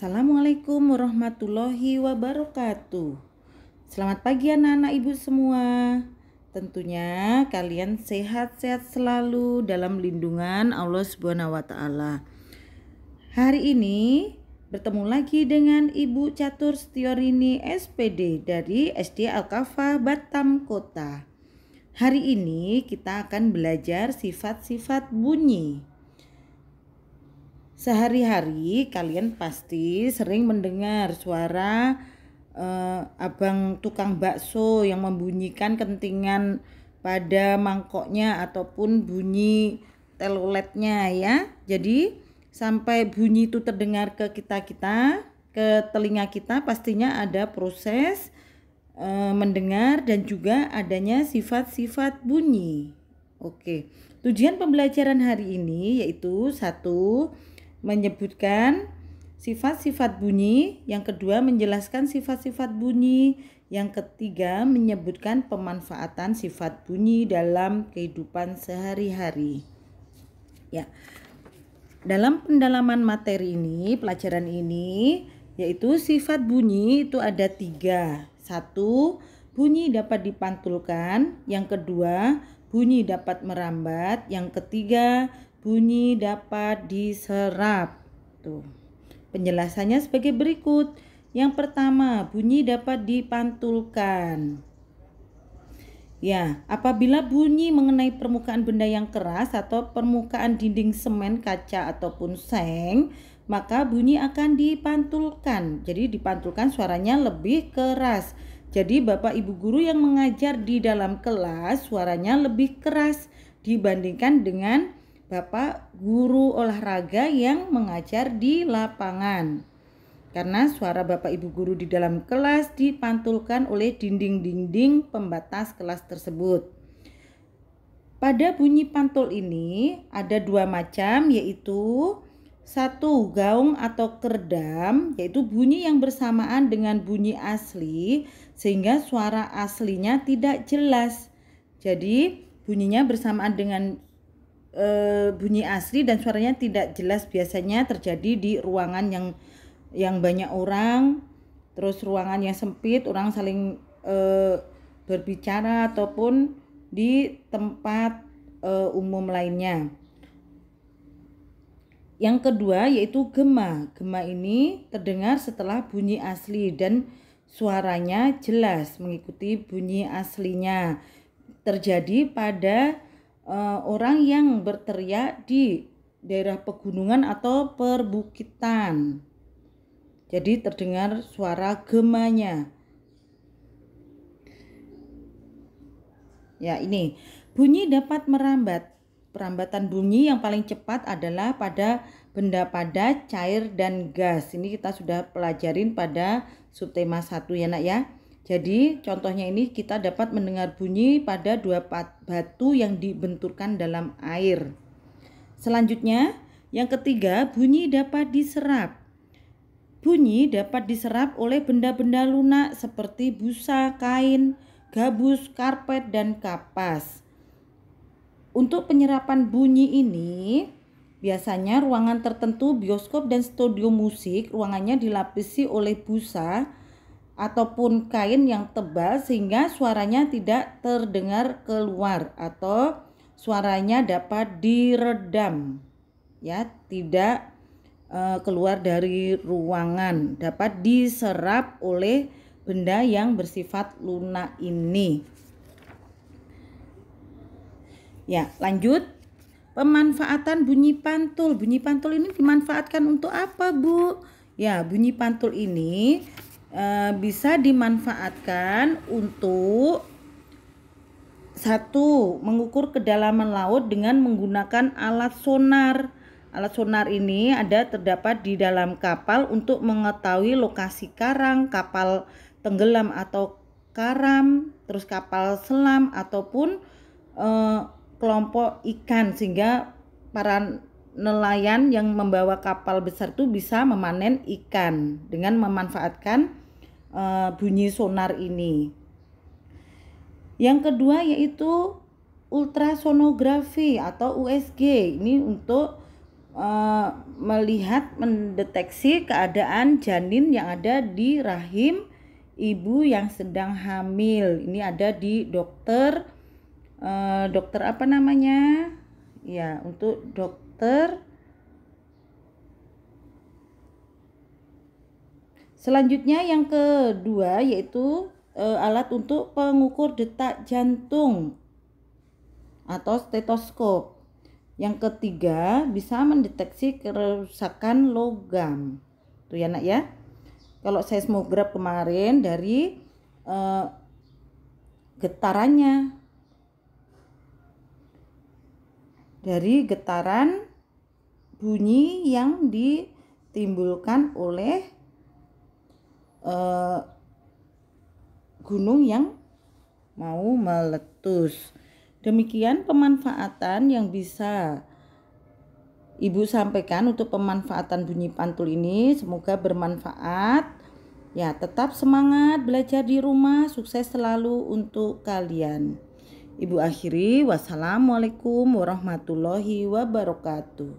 Assalamualaikum warahmatullahi wabarakatuh. Selamat pagi anak-anak ibu semua. Tentunya kalian sehat-sehat selalu dalam lindungan Allah Subhanahu wa taala. Hari ini bertemu lagi dengan Ibu Catur Setiorini SPD dari SD Al-Kafah Batam Kota. Hari ini kita akan belajar sifat-sifat bunyi. Sehari-hari kalian pasti sering mendengar suara abang tukang bakso yang membunyikan kentingan pada mangkoknya ataupun bunyi teloletnya ya. Jadi sampai bunyi itu terdengar ke ke telinga kita, pastinya ada proses mendengar dan juga adanya sifat-sifat bunyi. Oke, tujuan pembelajaran hari ini yaitu satu, menyebutkan sifat-sifat bunyi, yang kedua menjelaskan sifat-sifat bunyi, yang ketiga menyebutkan pemanfaatan sifat bunyi dalam kehidupan sehari-hari. Ya. Dalam pendalaman materi ini, pelajaran ini, yaitu sifat bunyi itu ada 3. 1, bunyi dapat dipantulkan. Yang kedua, bunyi dapat merambat. Yang ketiga, bunyi dapat diserap. Tuh. Penjelasannya sebagai berikut. Yang pertama, bunyi dapat dipantulkan. Ya, apabila bunyi mengenai permukaan benda yang keras atau permukaan dinding semen, kaca ataupun seng, maka bunyi akan dipantulkan. Jadi dipantulkan suaranya lebih keras. Jadi Bapak Ibu guru yang mengajar di dalam kelas suaranya lebih keras dibandingkan dengan Bapak guru olahraga yang mengajar di lapangan. Karena suara Bapak Ibu guru di dalam kelas dipantulkan oleh dinding-dinding pembatas kelas tersebut. Pada bunyi pantul ini ada 2 macam, yaitu 1, gaung atau keredam, yaitu bunyi yang bersamaan dengan bunyi asli sehingga suara aslinya tidak jelas. Jadi bunyinya bersamaan dengan bunyi asli dan suaranya tidak jelas, biasanya terjadi di ruangan yang banyak orang, terus ruangan yang sempit, orang saling berbicara ataupun di tempat umum lainnya. Yang kedua yaitu gema. Gema ini terdengar setelah bunyi asli dan suaranya jelas mengikuti bunyi aslinya. Terjadi pada orang yang berteriak di daerah pegunungan atau perbukitan. Jadi terdengar suara gemanya. Ya, ini bunyi dapat merambat. Perambatan bunyi yang paling cepat adalah pada benda padat, cair, dan gas. Ini kita sudah pelajarin pada subtema 1 ya nak ya. Jadi contohnya ini kita dapat mendengar bunyi pada 2 batu yang dibenturkan dalam air. Selanjutnya, yang ketiga, bunyi dapat diserap. Bunyi dapat diserap oleh benda-benda lunak seperti busa, kain, gabus, karpet, dan kapas. Untuk penyerapan bunyi ini, biasanya ruangan tertentu, bioskop dan studio musik, ruangannya dilapisi oleh busa ataupun kain yang tebal sehingga suaranya tidak terdengar keluar atau suaranya dapat diredam. Ya, tidak keluar dari ruangan, dapat diserap oleh benda yang bersifat lunak ini. Ya, lanjut. Pemanfaatan bunyi pantul. Bunyi pantul ini dimanfaatkan untuk apa, Bu? Ya, bunyi pantul ini bisa dimanfaatkan untuk 1, mengukur kedalaman laut dengan menggunakan alat sonar. Alat sonar ini terdapat di dalam kapal untuk mengetahui lokasi karang, kapal tenggelam atau karam, terus kapal selam ataupun kelompok ikan, sehingga para nelayan yang membawa kapal besar itu bisa memanen ikan dengan memanfaatkan bunyi sonar ini. Yang kedua yaitu ultrasonografi atau USG. Ini untuk melihat mendeteksi keadaan janin yang ada di rahim ibu yang sedang hamil. Ini ada di dokter dokter apa namanya? Ya, untuk dokter. Selanjutnya yang kedua yaitu alat untuk pengukur detak jantung atau stetoskop. Yang ketiga bisa mendeteksi kerusakan logam. Tuh ya nak ya. Kalau seismograf kemarin dari getarannya, dari getaran bunyi yang ditimbulkan oleh gunung yang mau meletus. Demikian pemanfaatan yang bisa Ibu sampaikan untuk pemanfaatan bunyi pantul ini. Semoga bermanfaat. Ya, tetap semangat belajar di rumah. Sukses selalu untuk kalian. Ibu akhiri, wassalamualaikum warahmatullahi wabarakatuh.